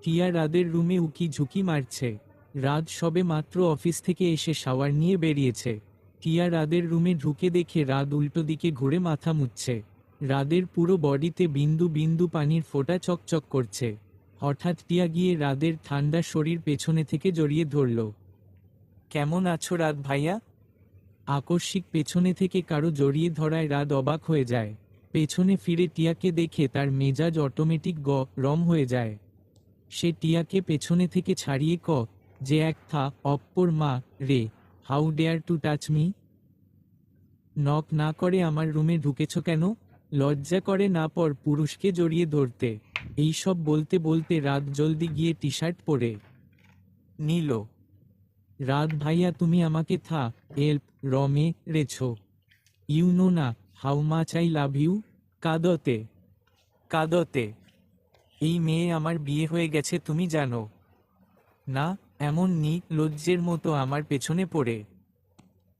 টিয়া রাদের রুমে উকি ঝুঁকি মারছে। রাত সবে মাত্র অফিস থেকে এসে শাওয়ার নিয়ে বেরিয়েছে। টিয়া রাদের রুমে ঢুকে দেখে রাত উল্টো দিকে ঘুরে মাথা মুছছে। রাদের পুরো বডিতে বিন্দু বিন্দু পানির ফোঁটা চকচক করছে। হঠাৎ টিয়া গিয়ে রাদের ঠান্ডা শরীর পেছনে থেকে জড়িয়ে ধরল। কেমন আছো রাত ভাইয়া? আকস্মিক পেছনে থেকে কারো জড়িয়ে ধরায় রাত অবাক হয়ে যায়। পেছনে ফিরে টিয়াকে দেখে তার মেজাজ অটোমেটিক গরম হয়ে যায়। সে টিয়াকে পেছনে থেকে ছাড়িয়ে যে এক থা অপ্পর মা রে, how dare to touch me? Knock না করে আমার রুমে ঢুকেছ কেন? লজ্জা করে না পর পুরুষকে জড়িয়ে ধরতে? এইসব বলতে বলতে রাত জলদি গিয়ে টি শার্ট পরে নিল। রাত ভাইয়া তুমি আমাকে এল্প রমে রেছ। ইউ নো না how much I love you. কাঁদতে কাঁদতে এই মেয়ে আমার বিয়ে হয়ে গেছে তুমি জানো না? এমন লজ্জের মতো আমার পেছনে পড়ে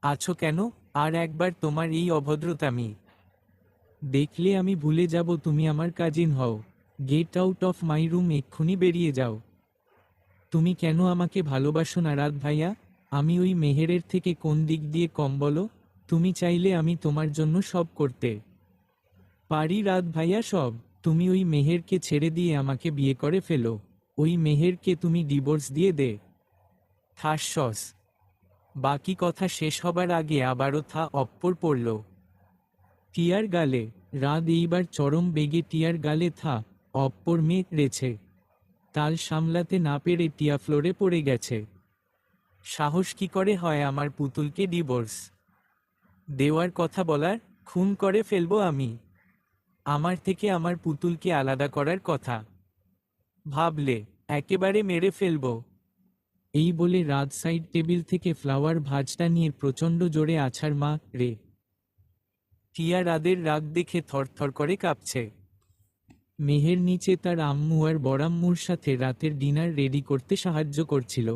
আছো কেন? আর একবার তোমার এই অভদ্রতামি দেখলে আমি ভুলে যাব তুমি আমার কাজিন হও। Get out of my room, এক্ষুনি বেরিয়ে যাও। তুমি কেন আমাকে ভালোবাসো না রাত ভাইয়া? আমি ওই মেহেরের থেকে কোন দিক দিয়ে কম বলো? তুমি চাইলে আমি তোমার জন্য সব করতে পারি রাত ভাইয়া, সব। তুমি ওই মেহেরকে ছেড়ে দিয়ে আমাকে বিয়ে করে ফেলো। ওই মেহেরকে তুমি ডিভোর্স দিয়ে দে। ঠাসস। বাকি কথা শেষ হবার আগে আবারও অপ্পর পড়ল টিয়ার গালে। রাত এইবার চরম বেগে টিয়ার গালে অপ্পর রেছে। তাল সামলাতে না পেরে টিয়া ফ্লোরে পড়ে গেছে। সাহস কি করে হয় আমার পুতুলকে ডিভোর্স দেওয়ার কথা বলার? খুন করে ফেলবো আমি। আমার থেকে আমার পুতুলকে আলাদা করার কথা ভাবলে একেবারে মেরে ফেলবো। এই বলে রাত সাইড টেবিল থেকে ফ্লাওয়ার ভাজটা নিয়ে প্রচণ্ড জোরে আছাড় মা রে। টিয়া রাদের রাগ দেখে থরথর করে কাঁপছে। মেহের নিচে তার আম্মু আর বড়াম্মুর সাথে রাতের ডিনার রেডি করতে সাহায্য করছিল।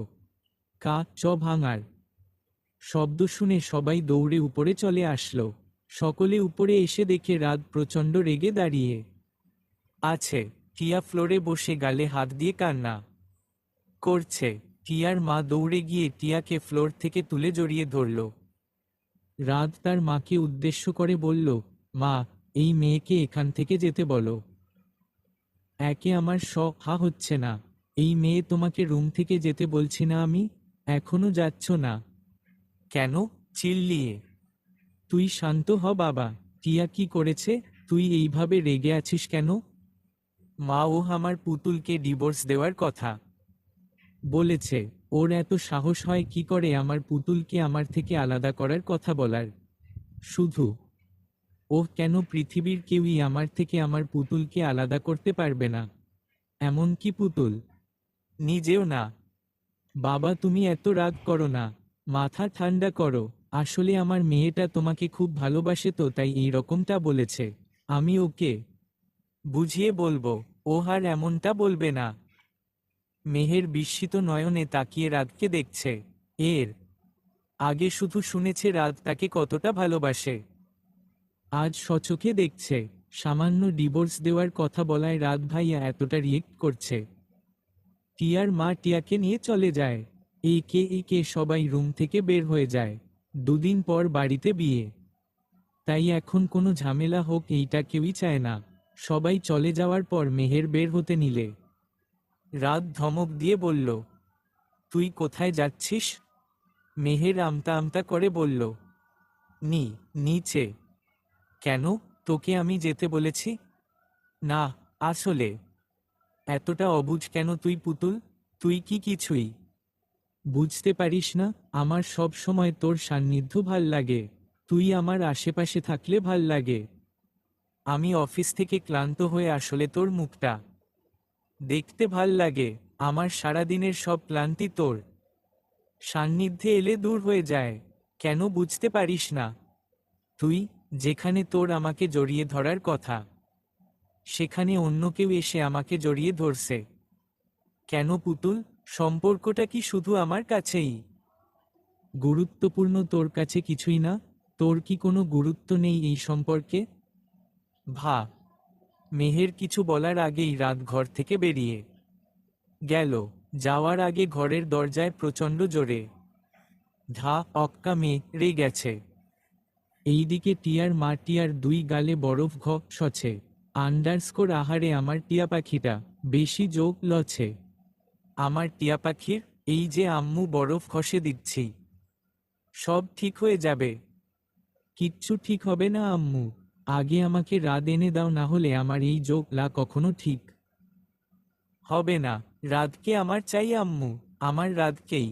ভাঙার শব্দ শুনে সবাই দৌড়ে উপরে চলে আসলো। সকলে উপরে এসে দেখে রাত প্রচণ্ড রেগে দাঁড়িয়ে আছে। টিয়া ফ্লোরে বসে গালে হাত দিয়ে কান্না করছে। টিয়ার মা দৌড়ে গিয়ে টিয়াকে ফ্লোর থেকে তুলে জড়িয়ে ধরল। রাত তার মাকে উদ্দেশ্য করে বলল, মা, এই মেয়েকে এখান থেকে যেতে বলো। একে আমার হচ্ছে না। এই মেয়ে তোমাকে রুম থেকে যেতে বলছি না আমি? এখনো যাচ্ছ না কেন? চিল্লিয়ে। তুই শান্ত হ বাবা। টিয়া কি করেছে? তুই এইভাবে রেগে আছিস কেন? মা ও আমার পুতুলকে ডিভোর্স দেওয়ার কথা বলেছে। ওর এত সাহস হয় কি করে আমার পুতুলকে আমার থেকে আলাদা করার কথা বলার? শুধু কেন পৃথিবীর কেউই আমার থেকে আমার পুতুলকে আলাদা করতে পারবে না? এমনকি পুতুল নিজেও না। বাবা তুমি এত রাগ করো না, মাথা ঠান্ডা করো। আসলে আমার মেয়েটা তোমাকে খুব ভালোবাসে তো তাই এই রকমটা বলেছে। আমি ওকে বুঝিয়ে বলবো। ও আর এমনটা বলবে না। মেহের বিস্মিত নয়নে তাকিয়ে রাতকে দেখছে। এর আগে শুধু শুনেছে রাত তাকে কতটা ভালোবাসে। আজ স্বচোখে দেখছে। সামান্য ডিভোর্স দেওয়ার কথা বলায় রাত ভাইয়া এতটা রিয়েক্ট করছে। টিয়ার মা টিয়াকে নিয়ে চলে যায়। একে সবাই রুম থেকে বের হয়ে যায়। দুদিন পর বাড়িতে বিয়ে, তাই এখন কোনো ঝামেলা হোক এইটা কেউই চায় না। সবাই চলে যাওয়ার পর মেহের বের হতে নিলে রাত ধমক দিয়ে বলল, তুই কোথায় যাচ্ছিস? মেহের আমতা আমতা করে বলল, নিচে। কেন? তোকে আমি যেতে বলেছি? না, আসলে। এতটা অবুঝ কেন তুই পুতুল? তুই কি কিছুই বুঝতে পারিস না? আমার সব সময় তোর সান্নিধ্য ভাল লাগে। তুই আমার আশেপাশে থাকলে ভাল লাগে। আমি অফিস থেকে ক্লান্ত হয়ে আসলে তোর মুখটা দেখতে ভাল লাগে। আমার সারাদিনের সব ক্লান্তি তোর সান্নিধ্যে এলে দূর হয়ে যায়। কেন বুঝতে পারিস না? তুই যেখানে তোর আমাকে জড়িয়ে ধরার কথা, সেখানে অন্য কেউ এসে আমাকে জড়িয়ে ধরছে। কেন পুতুল? সম্পর্কটা কি শুধু আমার কাছেই গুরুত্বপূর্ণ, তোর কাছে কিছুই না? তোর কি কোনো গুরুত্ব নেই এই সম্পর্কে? মেহের কিছু বলার আগেই রাত ঘর থেকে বেরিয়ে গেল। যাওয়ার আগে ঘরের দরজায় প্রচণ্ড জোরে ধা অক্কা মেরে গেছে। এইদিকে টিয়ার মা টিয়ার দুই গালে বরফ ঘষছে। আন্ডারস্কোর আহারে আমার টিয়া পাখিটা বেশি যোগ লছে। আমার টিয়া পাখির এই যে আম্মু বরফ ঘষে দিচ্ছি। সব ঠিক হয়ে যাবে। কিচ্ছু ঠিক হবে না আম্মু। আগে আমাকে রাত এনে দাও, না হলে আমার এই যোগ লা কখনো ঠিক হবে না। রাতকে আমার চাই আম্মু, আমার রাতকেই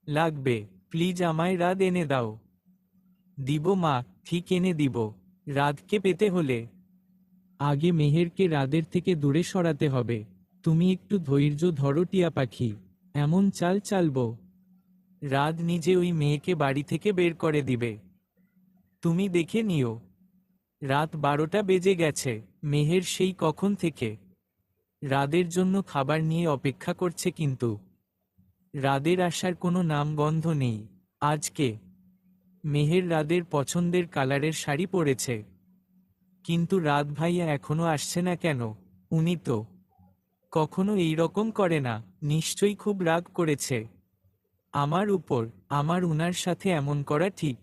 লাগবে। প্লিজ আমায় রাত এনে দাও। দিব মা, ঠিক এনে দিব। রাতকে পেতে হলে আগে মেহেরকে রাদের থেকে দূরে সরাতে হবে। তুমি একটু ধৈর্য ধরো টিয়া পাখি, এমন চাল চালবো রাত নিজে ওই মেয়েকে বাড়ি থেকে বের করে দিবে। তুমি দেখে নিও। রাত 12টা বেজে গেছে। মেহের সেই কখন থেকে রাদের জন্য খাবার নিয়ে অপেক্ষা করছে, কিন্তু রাদের আসার কোনো নামগন্ধ নেই। আজকে মেহের রাদের পছন্দের কালারের শাড়ি পরেছে, কিন্তু রাত ভাইয়া এখনো আসছে না কেন? উনি তো কখনো এই রকম করে না। নিশ্চয়ই খুব রাগ করেছে আমার উপর। আমার উনার সাথে এমন করা ঠিক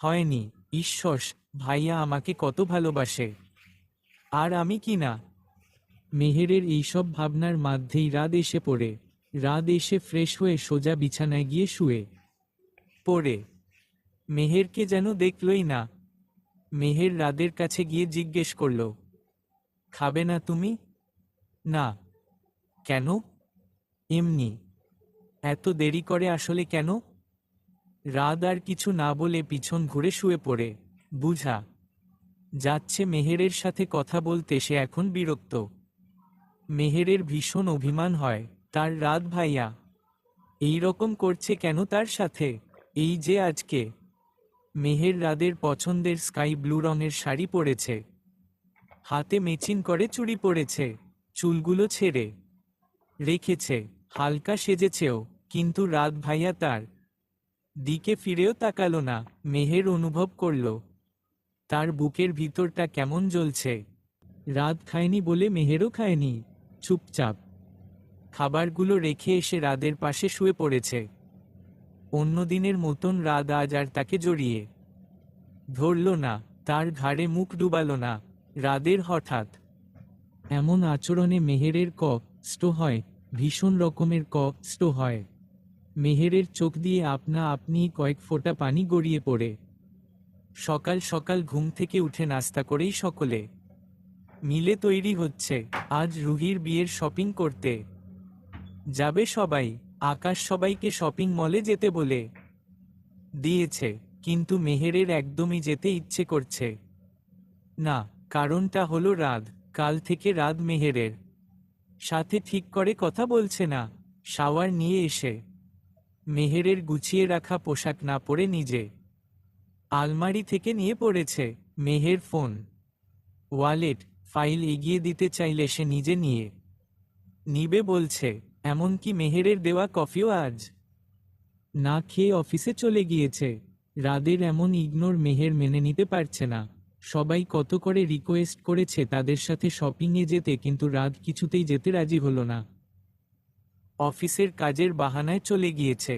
হয়নি। ঈশ্বর, ভাইয়া আমাকে কত ভালোবাসে, আর আমি কি না। মেহেরের এইসব ভাবনার মধ্যেই রাত এসে পড়ে। রাত এসে ফ্রেশ হয়ে সোজা বিছানায় গিয়ে শুয়ে পড়ে। মেহেরকে যেন দেখলই না। মেহের রাদের কাছে গিয়ে জিজ্ঞেস করল, খাবে না তুমি? না। কেন? এমনি। এত দেরি করে আসলে কেন? রাত আর কিছু না বলে পিছন ঘুরে শুয়ে পড়ে। বুঝা যাচ্ছে মেহেরের সাথে কথা বলতে সে এখন বিরক্ত। মেহেরের ভীষণ অভিমান হয় তার রাত ভাইয়া এই রকম করছে কেন তার সাথে। এই যে আজকে মেহের রাদের পছন্দের স্কাই ব্লু রঙের শাড়ি পরেছে, হাতে মেচিন করে চুড়ি পরেছে, চুলগুলো ছেড়ে রেখেছে, হালকা সেজেছেও, কিন্তু রাত ভাইয়া তার দিকে ফিরেও তাকালো না। মেহের অনুভব করল তার বুকের ভিতরটা কেমন জ্বলছে। রাত খায়নি বলে মেহেরও খায়নি। চুপচাপ খাবারগুলো রেখে এসে রাদের পাশে শুয়ে পড়েছে। অন্যদিনের মতন রাত আজ আর তাকে জড়িয়ে ধরল না, তার ঘাড়ে মুখ ডুবালো না। রাদের হঠাৎ এমন আচরণে মেহেরের কষ্ট হয়, ভীষণ রকমের কষ্ট হয়। মেহেরের চোখ দিয়ে আপনা আপনি কয়েক ফোঁটা পানি গড়িয়ে পড়ে। সকাল সকাল ঘুম থেকে উঠে নাস্তা করেই সকলে মিলে তৈরি হচ্ছে আজ রুহির বিয়ের শপিং করতে যাবে সবাই। আকাশ সবাইকে শপিং মলে যেতে বলে দিয়েছে, কিন্তু মেহেরের একদমই যেতে ইচ্ছে করছে না। কারণটা হলো রাত। কাল থেকে রাত মেহেরের সাথে ঠিক করে কথা বলছে না। শাওয়ার নিয়ে এসে মেহেরের গুছিয়ে রাখা পোশাক না পরে নিজে আলমারি থেকে নিয়ে পড়েছে। মেহের ফোন, ওয়ালেট, ফাইল এগিয়ে দিতে চাইলে সে নিজে নিয়ে নিবে বলছে। এমনকি মেহেরের দেওয়া কফিও আজ না খেয়ে অফিসে চলে গিয়েছে। রাদের এমন ইগনোর মেহের মেনে নিতে পারছে না। সবাই কত করে রিকোয়েস্ট করেছে তাদের সাথে শপিংয়ে যেতে, কিন্তু রাত কিছুতেই যেতে রাজি হলো না। অফিসের কাজের বাহানায় চলে গিয়েছে।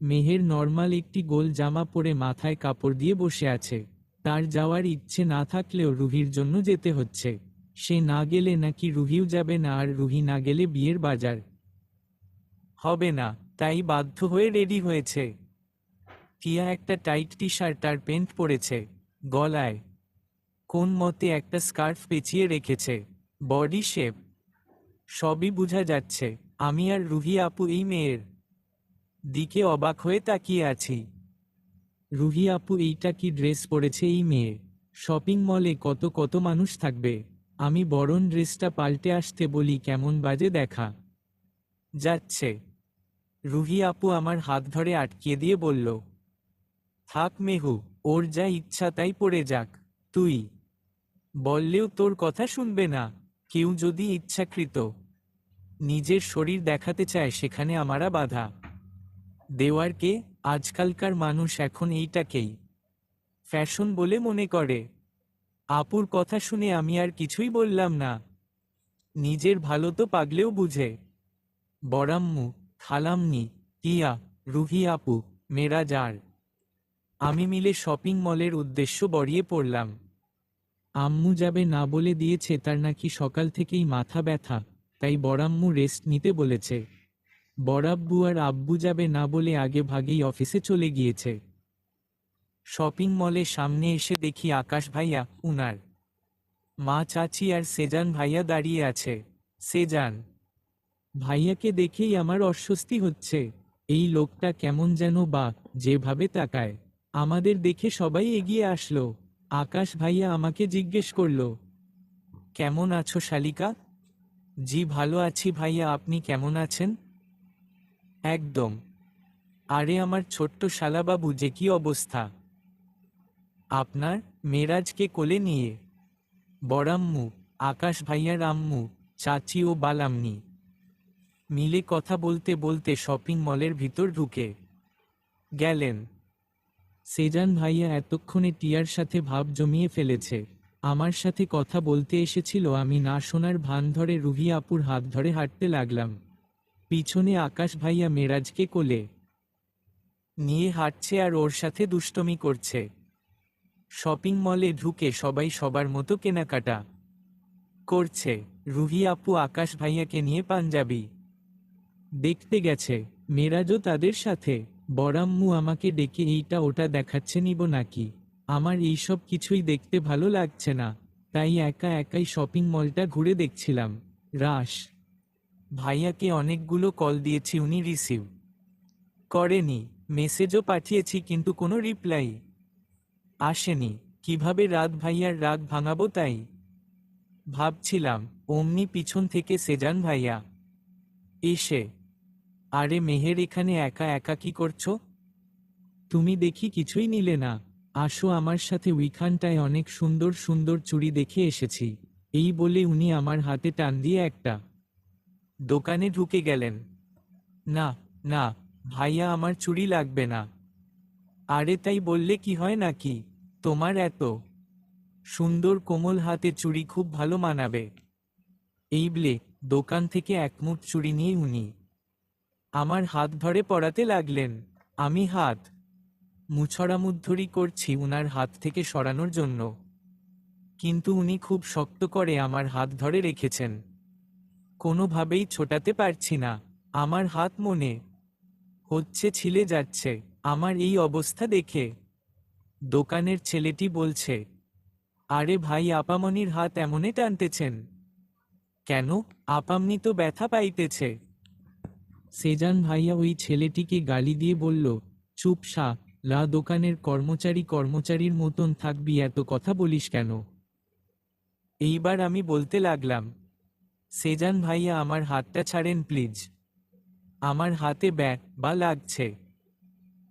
মেহের নর্মাল একটি গোল জামা পরে মাথায় কাপড় দিয়ে বসে আছে। তার যাওয়ার ইচ্ছে না থাকলেও রুহির জন্য যেতে হচ্ছে। সে না গেলে নাকি রুহিও যাবে না, আর রুহি না গেলে বিয়ের বাজার হবে না। তাই বাধ্য হয়ে রেডি হয়েছে। টিয়া একটা টাইট টি শার্ট আর প্যান্ট পরেছে, গলায় কোন মতে একটা স্কার্ফ পেঁচিয়ে রেখেছে। বডি শেপ সবই বোঝা যাচ্ছে। আমি আর রুহি আপু এই মেয়ের দিকে অবাক হয়ে তাকিয়ে আছি। রুহি আপু এইটা কি ড্রেস পরেছে এই মেয়ে? শপিং মলে কত কত মানুষ থাকবে। আমি বরং ড্রেসটা পাল্টে আসতে বলি, কেমন বাজে দেখা যাচ্ছে। রুহি আপু আমার হাত ধরে আটকিয়ে দিয়ে বলল, থাক মেহু, ওর যা ইচ্ছা তাই পড়ে যাক। তুই বললেও তোর কথা শুনবে না। কেউ যদি ইচ্ছাকৃত নিজের শরীর দেখাতে চায় সেখানে আমারা বাধা দেওয়ার কে? আজকালকার মানুষ এখন এইটাকেই ফ্যাশন বলে মনে করে। আপুর কথা শুনে আমি আর কিছুই বললাম না। নিজের ভালো তো পাগলেও বুঝে। বড়াম্মু, খালাম্নি, টিয়া, রুহি আপু, মেরাজ আর আমি মিলে শপিং মলের উদ্দেশ্য বড়িয়ে পড়লাম। আম্মু যাবে না বলে দিয়েছে, তার নাকি সকাল থেকেই মাথা ব্যথা, তাই বড়াম্মু রেস্ট নিতে বলেছে। বড়াব্বু আর আব্বু যাবে না বলে আগে ভাগেই অফিসে চলে গিয়েছে। শপিং মলের সামনে এসে দেখি আকাশ ভাইয়া, উনার মা, চাচি আর সেজান ভাইয়া দাঁড়িয়ে আছে। সেজান ভাইয়াকে দেখেই আমার অস্বস্তি হচ্ছে। এই লোকটা কেমন যেন, বা যেভাবে তাকায়। আমাদের দেখে সবাই এগিয়ে আসলো। আকাশ ভাইয়া আমাকে জিজ্ঞেস করলো, কেমন আছো শালিকা? জি ভালো আছি ভাইয়া, আপনি কেমন আছেন? একদম। আরে আমার ছোট্ট শালাবাবু, যে কি অবস্থা আপনার? মেরাজকে কোলে নিয়ে বড়াম্মু, আকাশ ভাইয়ার আম্মু, চাচি ও বালাম্নি মিলে কথা বলতে বলতে শপিং মলের ভিতর ঢুকে গেলেন। সেজান ভাইয়া এতক্ষণে টিয়ার সাথে ভাব জমিয়ে ফেলেছে। আমার সাথে কথা বলতে এসেছিল, আমি না শোনার ভান ধরে রুহি আপুর হাত ধরে হাঁটতে লাগলাম। পিছনে আকাশ ভাইয়া মেরাজকে কোলে নিয়ে হাঁটছে আর ওর সাথে দুষ্টমি করছে। শপিং মলে ঢুকে সবাই সবার মতো কেনাকাটা করছে। রুহি আপু আকাশ ভাইয়াকে নিয়ে পাঞ্জাবি দেখতে গেছে, মেরাজও তাদের সাথে। বড়াম্মু আমাকে ডেকে এইটা ওটা দেখাচ্ছে, নিব নাকি। আমার এইসব কিছুই দেখতে ভালো লাগছে না, তাই একা একাই শপিং মলটা ঘুরে দেখছিলাম। রাশ ভাইয়াকে অনেকগুলো কল দিয়েছি, উনি রিসিভ করেনি। মেসেজও পাঠিয়েছি কিন্তু কোনো রিপ্লাই আসেনি। কিভাবে রাত ভাইয়ার রাগ ভাঙাবো তাই ভাবছিলাম, অমনি পিছন থেকে সেজান ভাইয়া এসে, আরে মেহের, এখানে একা একা কি করছো? তুমি দেখি কিছুই নিলে না, আসো আমার সাথে, উইখানটায় অনেক সুন্দর সুন্দর চুড়ি দেখে এসেছি। এই বলে উনি আমার হাতে টান দিয়ে একটা দোকানে ঢুকে গেলেন। না না ভাইয়া, আমার চুড়ি লাগবে না। আরে তাই বললে কি হয় নাকি, তোমার এত সুন্দর কোমল হাতে চুড়ি খুব ভালো মানাবে। এই বলে দোকান থেকে একমুঠ চুড়ি নিয়ে উনি আমার হাত ধরে পরাতে লাগলেন। আমি হাত মুছড়ামুদ্ধরি করছি উনার হাত থেকে সরানোর জন্য, কিন্তু উনি খুব শক্ত করে আমার হাত ধরে রেখেছেন। কোনোভাবেই ছোটাতে পারছি না। আমার হাত মনে হচ্ছে ছিলে যাচ্ছে। আমার এই অবস্থা দেখে দোকানের ছেলেটি বলছে, আরে ভাই, আপামনির হাত এমনে টানতেছেন কেন? আপামনি তো ব্যথা পাইতেছে। সেজান ভাইয়া ওই ছেলেটিকে গালি দিয়ে বলল, চুপ সা লা, দোকানের কর্মচারীর মতন থাকবি, এত কথা বলিস কেন? এইবার আমি বলতে লাগলাম, সেজান ভাইয়া আমার হাতটা ছাড়েন প্লিজ, আমার হাতে বা লাগছে।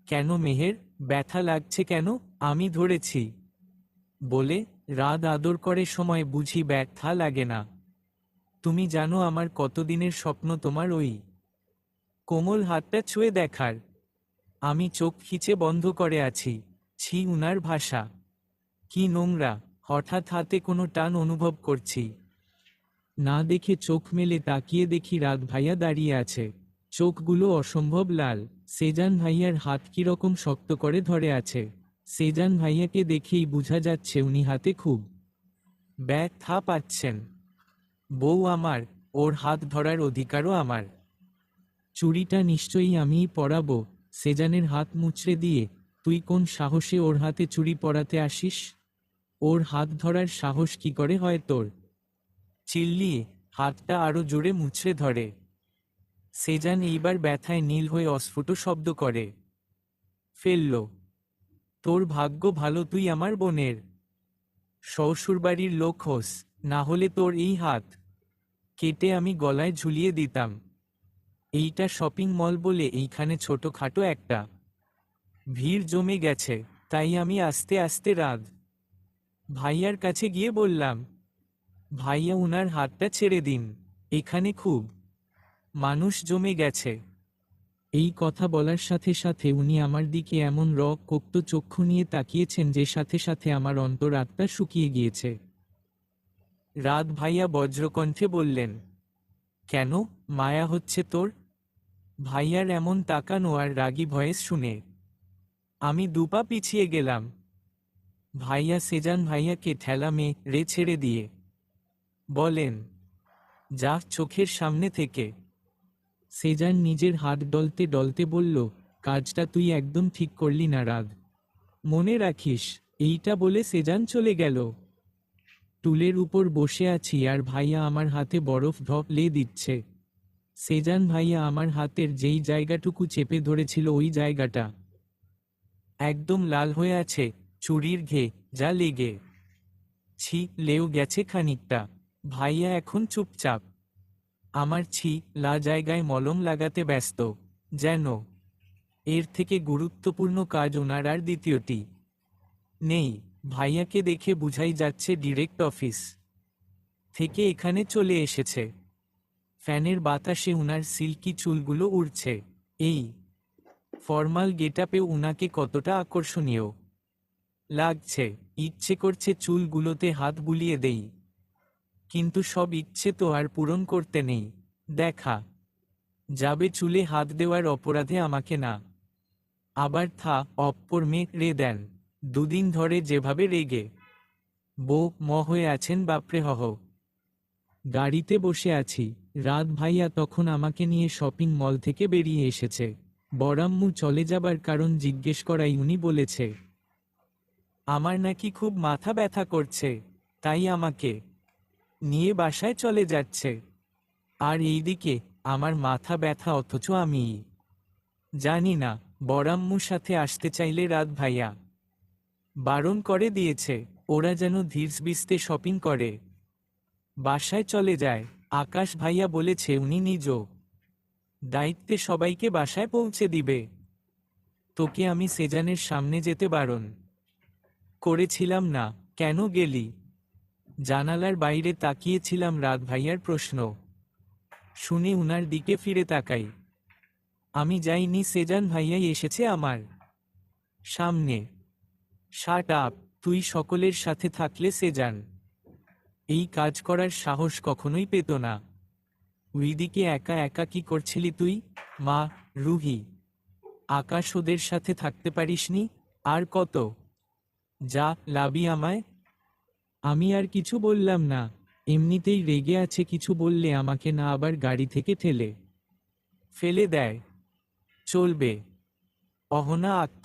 কেন মেহের, ব্যথা লাগছে কেন? আমি ধরেছি বলে রাত আদর করে সময় বুঝি ব্যথা লাগে না? তুমি জানো আমার কতদিনের স্বপ্ন তোমার ওই কোমল হাতটা ছুঁয়ে দেখার। আমি চোখ খিচে বন্ধ করে আছি। ছি, উনার ভাষা কি নোংরা। হঠাৎ হাতে কোনো টান অনুভব করছি না দেখে চোখ মেলে তাকিয়ে দেখি রাত ভাইয়া দাঁড়িয়ে আছে। চোখগুলো অসম্ভব লাল। সেজান ভাইয়ার হাত কিরকম শক্ত করে ধরে আছে। সেজান ভাইয়াকে দেখেই বোঝা যাচ্ছে উনি হাতে খুব ব্যথা পাচ্ছেন। বউ আমার, ওর হাত ধরার অধিকারও আমার। চুড়িটা নিশ্চয়ই আমিই পরাবো। সেজানের হাত মুচড়ে দিয়ে, তুই কোন সাহসে ওর হাতে চুড়ি পরাতে আসিস? ওর হাত ধরার সাহস কি করে হয় তোর? চিল্লিয়ে হাতটা আরো জোরে মুচড়ে ধরে। সেজান এইবার ব্যথায় নীল হয়ে অস্ফুট শব্দ করে ফেলল, তোর ভাগ্য ভালো তুই আমার বোনের শ্বশুরবাড়ির লোক হোস, না হলে তোর এই হাত কেটে আমি গলায় ঝুলিয়ে দিতাম। এইটা শপিং মল বলে এইখানে ছোটখাটো একটা ভিড় জমে গেছে, তাই আমি আস্তে আস্তে রাত ভাইয়ার কাছে গিয়ে বললাম, ভাইয়া উনার হাতটা ছেড়ে দিন, এখানে খুব মানুষ জমে গেছে। এই কথা বলার সাথে সাথে উনি আমার দিকে এমন রক্ত চক্ষু নিয়ে তাকিয়েছেন যে সাথে সাথে আমার অন্তর আত্মা শুকিয়ে গিয়েছে। রাত ভাইয়া বজ্রকণ্ঠে বললেন। কেন, মায়া হচ্ছে তোর? ভাইয়ার এমন তাকানো আর রাগী ভয়েস শুনে আমি দুপা পিছিয়ে গেলাম। ভাইয়া সেজান ভাইয়াকে ঠেলা মেরে ছেড়ে দিয়ে বলেন, যা চোখের সামনে থেকে। সেজান নিজের হাত ডলতে ডলতে বলল, কাজটা তুই একদম ঠিক করলি না রাত, মনে রাখিস। এইটা বলে সেজান চলে গেল। টুলের উপর বসে আছি আর ভাইয়া আমার হাতে বরফ ঢলে দিচ্ছে। সেজান ভাইয়া আমার হাতের যেই জায়গাটুকু চেপে ধরেছিল ওই জায়গাটা একদম লাল হয়ে আছে, চুরির ঘে যা লেগে লেও গেছে খানিকটা। ভাইয়া এখন চুপচাপ আমার লা জায়গায় মলম লাগাতে ব্যস্ত, যেন এর থেকে গুরুত্বপূর্ণ কাজ ওনার আর দ্বিতীয়টি নেই। ভাইয়াকে দেখে বুঝাই যাচ্ছে ডিরেক্ট অফিস থেকে এখানে চলে এসেছে। ফ্যানের বাতাসে উনার সিল্কি চুলগুলো উড়ছে। এই ফর্মাল গেটআপে উনাকে কতটা আকর্ষণীয় লাগছে। ইচ্ছে করছে চুলগুলোতে হাত বুলিয়ে দেই, কিন্তু সব ইচ্ছে তো আর পূরণ করতে নেই। দেখা যাবে চুলে হাত দেওয়ার অপরাধে আমাকে না আবার মেরে দেন। দুদিন ধরে যেভাবে রেগে হয়ে আছেন বাপরে হহ। গাড়িতে বসে আছি, রাত ভাইয়া তখন আমাকে নিয়ে শপিং মল থেকে বেরিয়ে এসেছে। বড়াম্মু চলে যাবার কারণ জিজ্ঞেস করাই উনি বলেছে, আমার নাকি খুব মাথা ব্যথা করছে, তাই আমাকে নিয়ে বাসায় চলে যাচ্ছে। আর এইদিকে আমার মাথা ব্যথা, অথচ আমি জানি না। বড়াম্মুর সাথে আসতে চাইলে রাত ভাইয়া বারণ করে দিয়েছে, ওরা যেন ধীরস্থিরে শপিং করে বাসায় চলে যায়। আকাশ ভাইয়া বলেছে উনি নিজ দায়িত্বে সবাইকে বাসায় পৌঁছে দিবে। তোকে আমি সেজানের সামনে যেতে বারণ করেছিলাম না, কেন গেলি? জানালার বাইরে তাকিয়েছিলাম রাত ভাইয়ার প্রশ্ন শুনে উনার দিকে ফিরে তাকাই। আমি যাইনি, সেজান ভাইয়াই এসেছে আমার সামনে। শাট আপ, তুই সকলের সাথে থাকলে সেজান এই কাজ করার সাহস কখনোই পেত না। ওইদিকে একা একা কি করছিলি তুই? মা, রুহি, আকাশ ওদের সাথে থাকতে পারিসনি? আর কত যা লাবি আমায়। আমি আর কিছু বললাম না, এমনিতেই রেগে আছে, কিছু বললে আমাকে না আবার গাড়ি থেকে ঠেলে ফেলে দেয়। চলবে। অহনা আক্তার।